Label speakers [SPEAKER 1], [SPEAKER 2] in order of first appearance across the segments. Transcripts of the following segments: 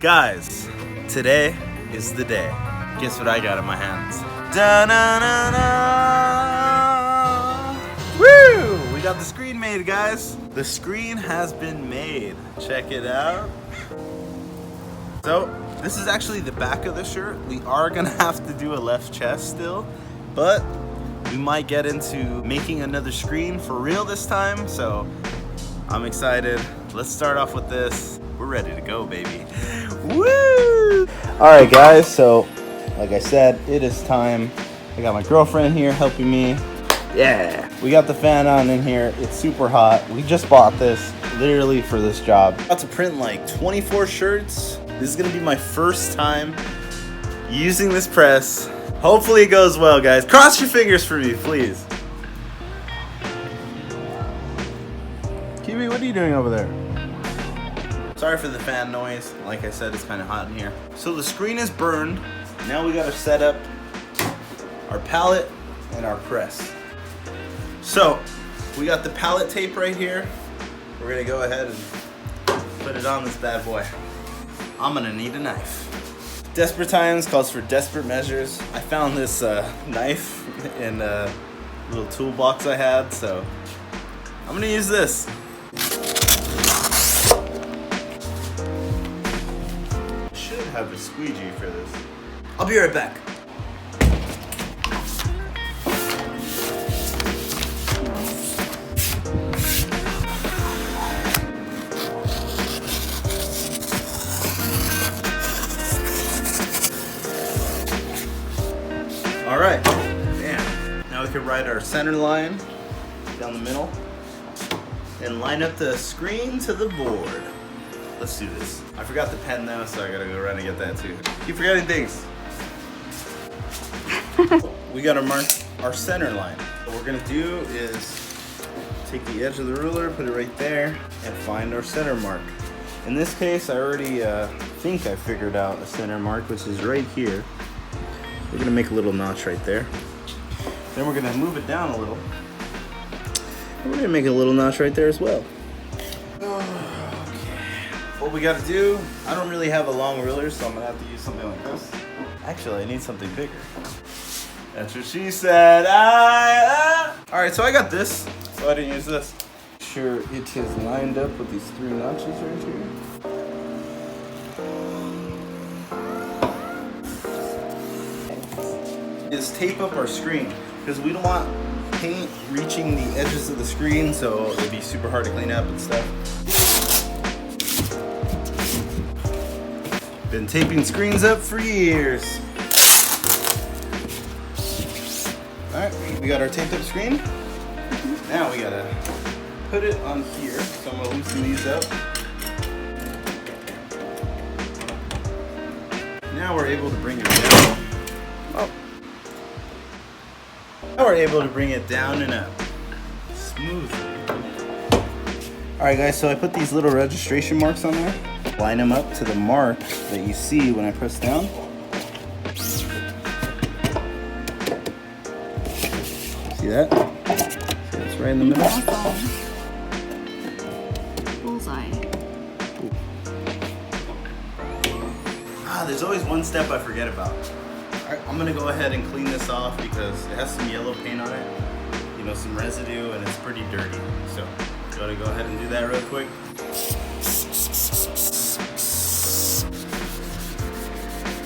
[SPEAKER 1] Guys, today is the day. Guess what I got in my hands? Da-na-na-na! Woo! We got the screen made, guys. The screen has been made. Check it out. So, this is actually the back of the shirt. We are gonna have to do a left chest still, but we might get into making another screen for real this time, so I'm excited. Let's start off with this. We're ready to go, baby. Woo! All right, guys, so like I said, it is time. I got my girlfriend here helping me. Yeah, we got the fan on in here. It's super hot. We just bought this literally for this job. About to print like 24 shirts. This is gonna be my first time using this press. Hopefully it goes well, guys. Cross your fingers for me, please. Kiwi, what are you doing over there? Sorry for the fan noise. Like I said, it's kind of hot in here. So the screen is burned. Now we gotta set up our palette and our press. So we got the palette tape right here. We're gonna go ahead and put it on this bad boy. I'm gonna need a knife. Desperate times calls for desperate measures. I found this knife in a little toolbox I had, so I'm gonna use this. Should have a squeegee for this. I'll be right back. All right, bam. Now we can write our center line down the middle and line up the screen to the board. Let's do this. I forgot the pen though, so I gotta go around and get that too. Keep forgetting things. We gotta mark our center line. What we're gonna do is take the edge of the ruler, put it right there, and find our center mark. In this case, I already think I figured out a center mark, which is right here. We're gonna make a little notch right there. Then we're gonna move it down a little. And we're gonna make a little notch right there as well. Okay. What we gotta do, I don't really have a long ruler, so I'm gonna have to use something like this. Actually, I need something bigger. That's what she said. All right, so I got this, so I didn't use this. Sure, it is lined up with these 3 notches right here. Is tape up our screen because we don't want paint reaching the edges of the screen, so it'd be super hard to clean up and stuff. Been taping screens up for years. Alright, we got our taped up screen. Now we gotta put it on here, so I'm gonna loosen these up. Now we're able to bring it down. Oh. Now we're able to bring it down and up smoothly. Alright guys, so I put these little registration marks on there. Line them up to the mark that you see when I press down. See that? So it's right in the middle.
[SPEAKER 2] Bullseye.
[SPEAKER 1] There's always one step I forget about. Alright, I'm gonna go ahead and clean this off because it has some yellow paint on it. You know, some residue, and it's pretty dirty. So, gotta go ahead and do that real quick.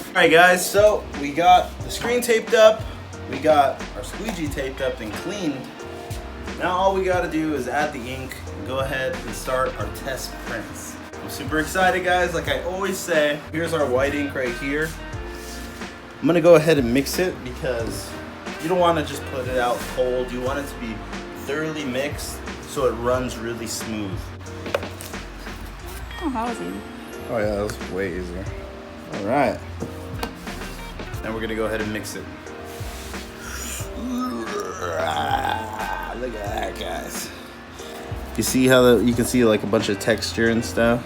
[SPEAKER 1] Alright guys, so we got the screen taped up, we got our squeegee taped up and cleaned. Now all we gotta do is add the ink and go ahead and start our test prints. I'm super excited, guys. Like I always say, here's our white ink right here. I'm gonna go ahead and mix it because you don't want to just put it out cold. You want it to be thoroughly mixed so it runs really smooth.
[SPEAKER 2] Oh, that was easy.
[SPEAKER 1] Oh yeah, that was way easier. All right. Now we're gonna go ahead and mix it. Look at that, guys. You see how you can see like a bunch of texture and stuff?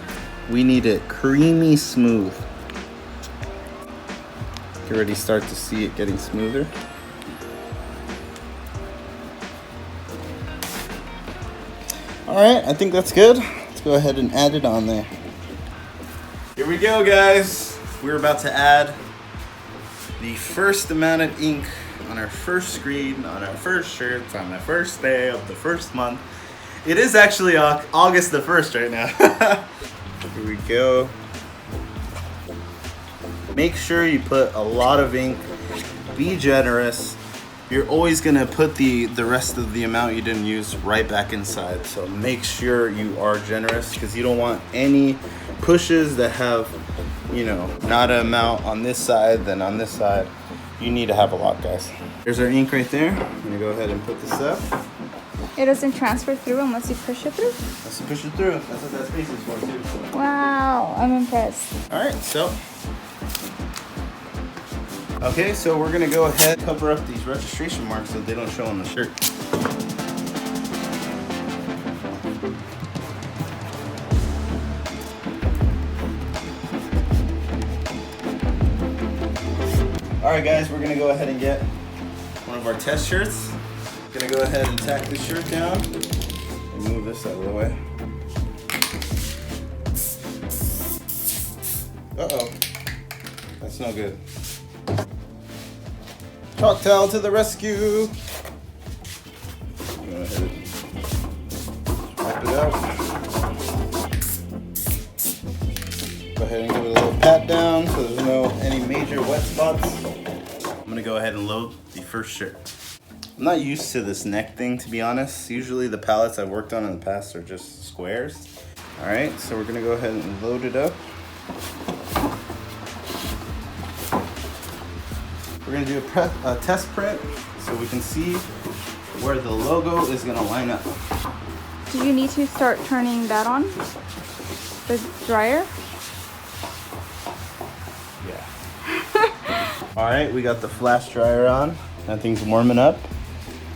[SPEAKER 1] We need it creamy smooth. You already start to see it getting smoother. All right, I think that's good. Let's go ahead and add it on there. Here we go, guys. We're about to add the first amount of ink on our first screen, on our first shirts, on the first day of the first month. It is actually August the 1st right now. Here we go. Make sure you put a lot of ink. Be generous. You're always gonna put the rest of the amount you didn't use right back inside. So make sure you are generous because you don't want any pushes that have, you know, not an amount on this side, then on this side. You need to have a lot, guys. There's our ink right there. I'm gonna go ahead and put this up.
[SPEAKER 2] It doesn't transfer through unless you push it through?
[SPEAKER 1] Let's push it through. That's what that space is for too.
[SPEAKER 2] Wow, I'm impressed.
[SPEAKER 1] All right, so. Okay, so we're gonna go ahead and cover up these registration marks so they don't show on the shirt. All right, guys, we're gonna go ahead and get one of our test shirts. Gonna go ahead and tack this shirt down and move this out of the way. Uh-oh, that's no good. Chalk towel to the rescue. Go ahead and wipe it out. Go ahead and give it a little pat down so there's no any major wet spots. I'm gonna go ahead and load the first shirt. I'm not used to this neck thing, to be honest. Usually the palettes I've worked on in the past are just squares. All right, so we're gonna go ahead and load it up. We're gonna do a test print so we can see where the logo is gonna line up.
[SPEAKER 2] Do you need to start turning that on? The dryer?
[SPEAKER 1] Yeah. All right, we got the flash dryer on. That thing's warming up.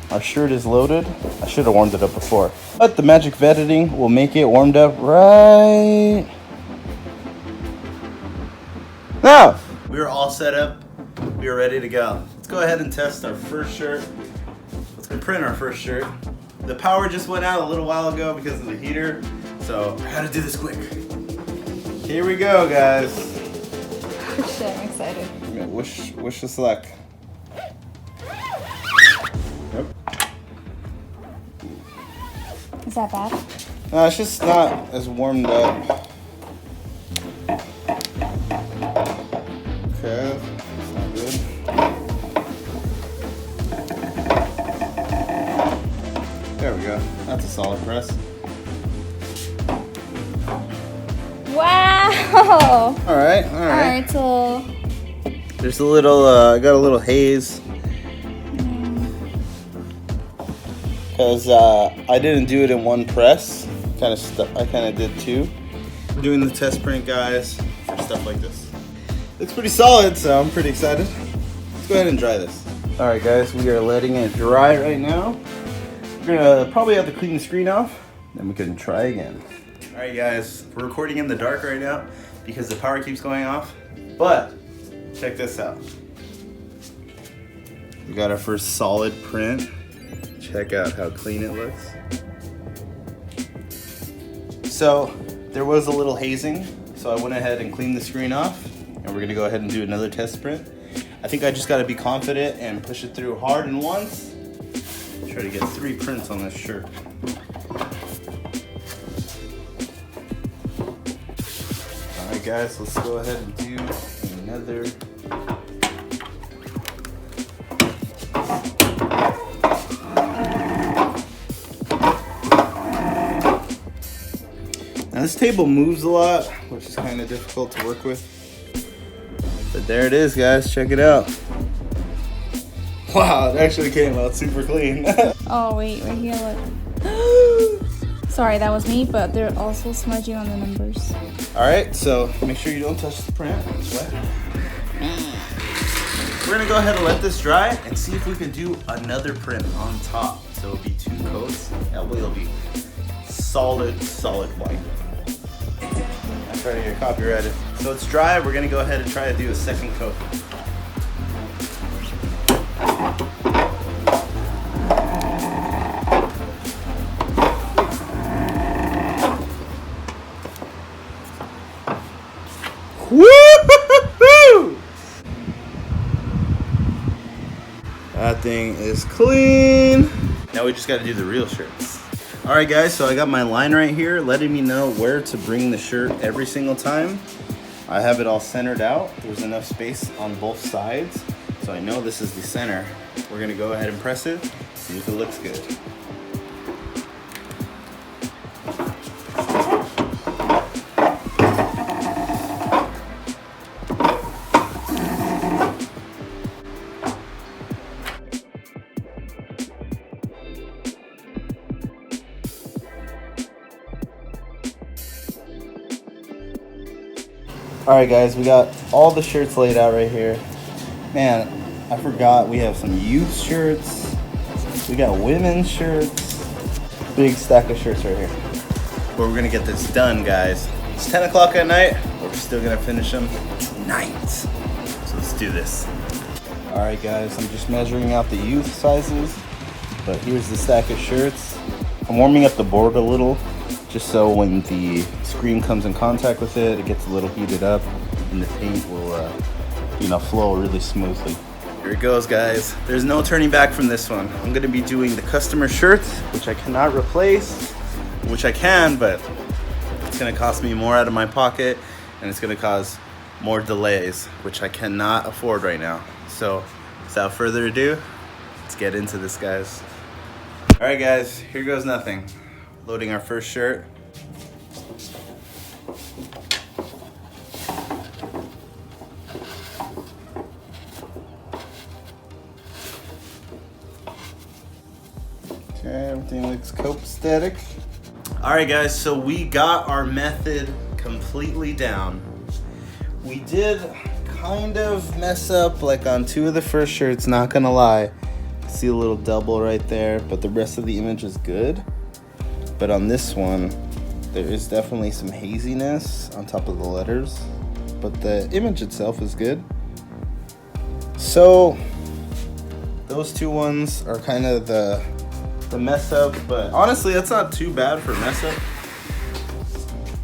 [SPEAKER 1] Our shirt is loaded. I should have warmed it up before. But the magic of editing will make it warmed up right now. We're all set up. We are ready to go. Let's go ahead and test our first shirt. Let's go print our first shirt. The power just went out a little while ago because of the heater, so I gotta do this quick. Here we go, guys.
[SPEAKER 2] Oh shit, I'm excited.
[SPEAKER 1] Wish us luck. Yep.
[SPEAKER 2] Is that bad?
[SPEAKER 1] No, it's just not as warmed up. Okay. There we go. That's a solid press.
[SPEAKER 2] Wow!
[SPEAKER 1] Alright.
[SPEAKER 2] Alright, so...
[SPEAKER 1] There's a little, I got a little haze. Because I didn't do it in one press. I kind of did two. We're doing the test print, guys, for stuff like this. It's pretty solid, so I'm pretty excited. Let's go ahead and dry this. Alright, guys, we are letting it dry right now. We're gonna probably have to clean the screen off, then we can try again. All right, guys, we're recording in the dark right now because the power keeps going off, but check this out. We got our first solid print. Check out how clean it looks. So there was a little hazing, so I went ahead and cleaned the screen off, and we're gonna go ahead and do another test print. I think I just gotta be confident and push it through hard and once. Try to get 3 prints on this shirt. Alright guys, let's go ahead and do another. Now this table moves a lot, which is kind of difficult to work with. But there it is, guys, check it out. Wow, it actually came out super clean.
[SPEAKER 2] Oh, wait, right here, look. Sorry, that was me, but they're also smudging on the numbers.
[SPEAKER 1] All right, so make sure you don't touch the print. It's wet. We're gonna go ahead and let this dry and see if we can do another print on top. So it'll be 2 coats. That way it'll be solid white. I'm trying to get copyrighted. So it's dry, we're gonna go ahead and try to do a second coat. That thing is clean. Now we just got to do the real shirts. All right, guys, so I got my line right here letting me know where to bring the shirt every single time. I have it all centered out. There's enough space on both sides, so I know this is the center. We're gonna go ahead and press it, see if it looks good. Alright guys, we got all the shirts laid out right here. Man, I forgot we have some youth shirts. We got women's shirts. Big stack of shirts right here. But we're gonna get this done, guys. It's 10 o'clock at night, but we're still gonna finish them tonight. So let's do this. Alright guys, I'm just measuring out the youth sizes. But here's the stack of shirts. I'm warming up the board a little, just so when the screen comes in contact with it, it gets a little heated up and the paint will flow really smoothly. Here it goes, guys. There's no turning back from this one. I'm gonna be doing the customer shirts, which I cannot replace, which I can, but it's gonna cost me more out of my pocket and it's gonna cause more delays, which I cannot afford right now. So without further ado, let's get into this, guys. All right, guys, here goes nothing. Loading our first shirt. Okay, everything looks copacetic. All right, guys, so we got our method completely down. We did kind of mess up like on 2 of the first shirts, not gonna lie. See a little double right there, but the rest of the image is good. But on this one, there is definitely some haziness on top of the letters, but the image itself is good. So those 2 ones are kind of the mess up, but honestly, that's not too bad for mess up.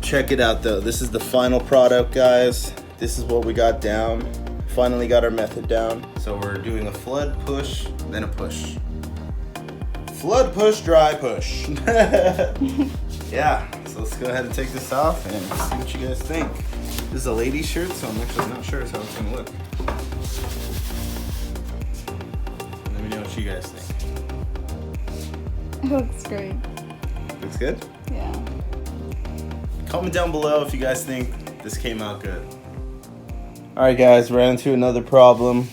[SPEAKER 1] Check it out though. This is the final product, guys. This is what we got down. Finally got our method down. So we're doing a flood, push, then a push. Flood, push, dry, push. Yeah, so let's go ahead and take this off and see what you guys think. This is a lady shirt, so I'm actually not sure how it's gonna look. Let me know what you guys think.
[SPEAKER 2] It looks great.
[SPEAKER 1] Looks good?
[SPEAKER 2] Yeah.
[SPEAKER 1] Comment down below if you guys think this came out good. Alright guys, ran into another problem.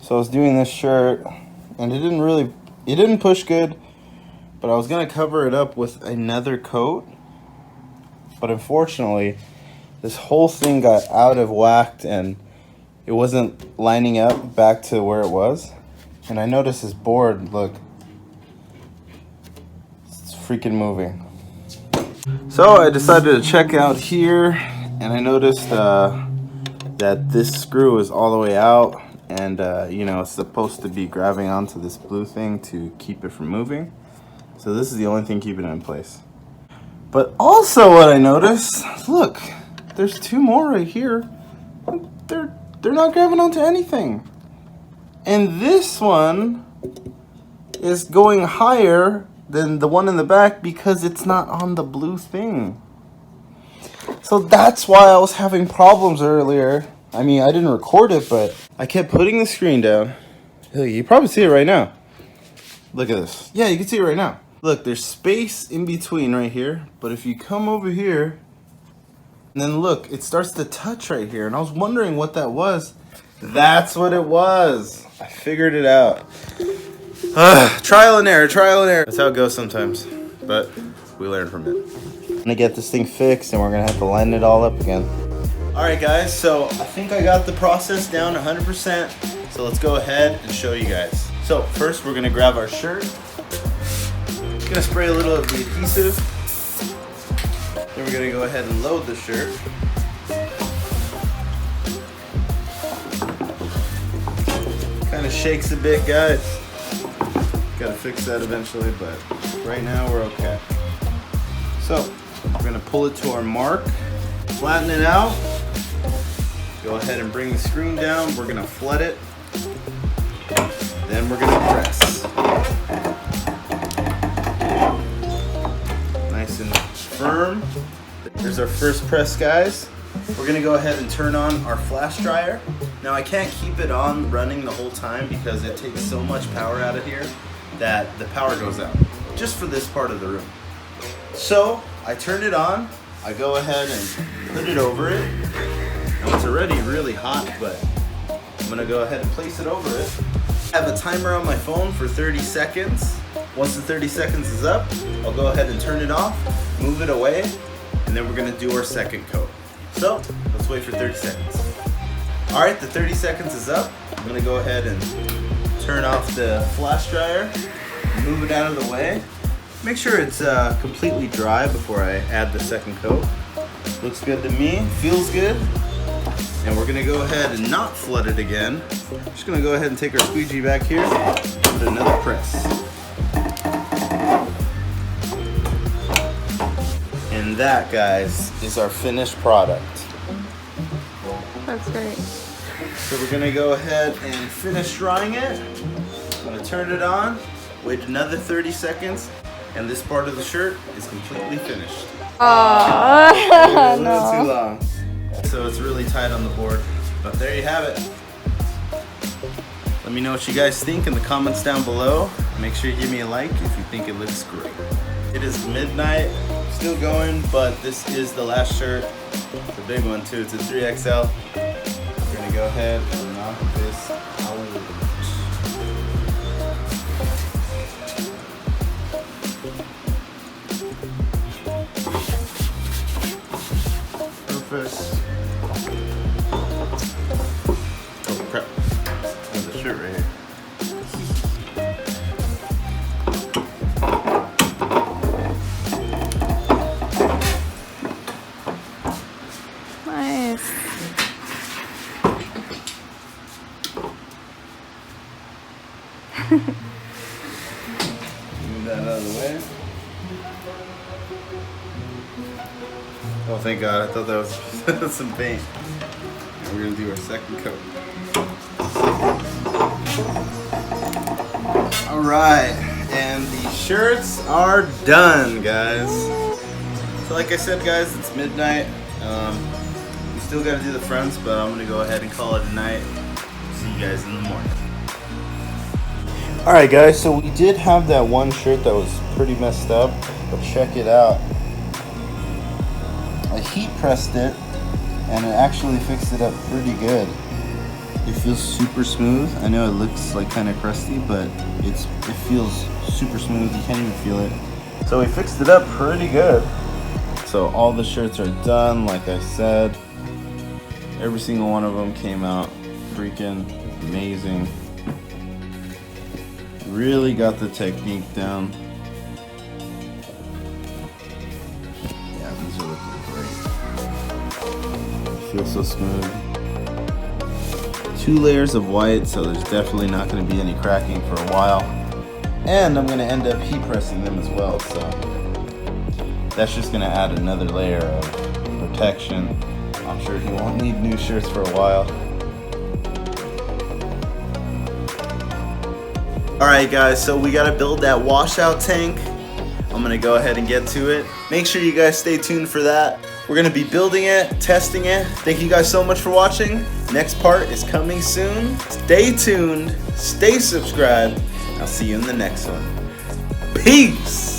[SPEAKER 1] So I was doing this shirt and it didn't push good, but I was gonna cover it up with another coat. But unfortunately, this whole thing got out of whack and it wasn't lining up back to where it was. And I noticed this board, look, it's freaking moving. So I decided to check out here and I noticed that this screw is all the way out. And it's supposed to be grabbing onto this blue thing to keep it from moving. So this is the only thing keeping it in place. But also what I noticed, look, there's 2 more right here. They're not grabbing onto anything. And this one is going higher than the one in the back because it's not on the blue thing. So that's why I was having problems earlier. I mean, I didn't record it, but I kept putting the screen down. You probably see it right now. Look at this. Yeah, you can see it right now. Look, there's space in between right here. But if you come over here, and then look, it starts to touch right here. And I was wondering what that was. That's what it was. I figured it out. Trial and error, trial and error. That's how it goes sometimes. But we learn from it. I'm gonna get this thing fixed and we're gonna have to line it all up again. Alright guys, so I think I got the process down 100%, so let's go ahead and show you guys. So first we're going to grab our shirt, going to spray a little of the adhesive, then we're going to go ahead and load the shirt. Kind of shakes a bit, guys. Got to fix that eventually, but right now we're okay. So we're going to pull it to our mark, flatten it out. Go ahead and bring the screen down. We're gonna flood it. Then we're gonna press. Nice and firm. There's our first press, guys. We're gonna go ahead and turn on our flash dryer. Now I can't keep it on running the whole time because it takes so much power out of here that the power goes out, just for this part of the room. So I turn it on, I go ahead and put it over it. Now it's already really hot, but I'm gonna go ahead and place it over it. I have a timer on my phone for 30 seconds. Once the 30 seconds is up, I'll go ahead and turn it off, move it away, and then we're gonna do our second coat. So let's wait for 30 seconds. All right, the 30 seconds is up. I'm gonna go ahead and turn off the flash dryer, move it out of the way. Make sure it's completely dry before I add the second coat. Looks good to me, feels good. And we're gonna go ahead and not flood it again. Just gonna go ahead and take our squeegee back here, put another press. And that, guys, is our finished product.
[SPEAKER 2] That's great.
[SPEAKER 1] So we're gonna go ahead and finish drying it. I'm gonna turn it on, wait another 30 seconds, and this part of the shirt is completely finished.
[SPEAKER 2] Oh,
[SPEAKER 1] A little too long. So it's really tight on the board, but there you have it. Let me know what you guys think in the comments down below. Make sure you give me a like if you think it looks great. It is midnight, still going, but this is the last shirt. It's a big one too, it's a 3XL. We're gonna go ahead and knock this out. Perfect. Oh crap, there's a shirt right here.
[SPEAKER 2] Nice.
[SPEAKER 1] Move that out of the way. Oh, thank God. I thought that was some paint. And we're going to do our second coat. All right. And the shirts are done, guys. So like I said, guys, it's midnight. We still got to do the fronts, but I'm going to go ahead and call it a night. See you guys in the morning. Alright guys, so we did have that one shirt that was pretty messed up, but check it out. I heat pressed it and it actually fixed it up pretty good. It feels super smooth. I know it looks like kind of crusty, but it feels super smooth. You can't even feel it. So we fixed it up pretty good. So all the shirts are done, like I said. Every single one of them came out freaking amazing. Really got the technique down. Yeah, these are looking great. Feels so smooth. 2 layers of white, so there's definitely not going to be any cracking for a while. And I'm going to end up heat pressing them as well, so that's just going to add another layer of protection. I'm sure he won't need new shirts for a while. Alright guys, so we gotta build that washout tank. I'm gonna go ahead and get to it. Make sure you guys stay tuned for that. We're gonna be building it, testing it. Thank you guys so much for watching. Next part is coming soon. Stay tuned, stay subscribed. I'll see you in the next one. Peace!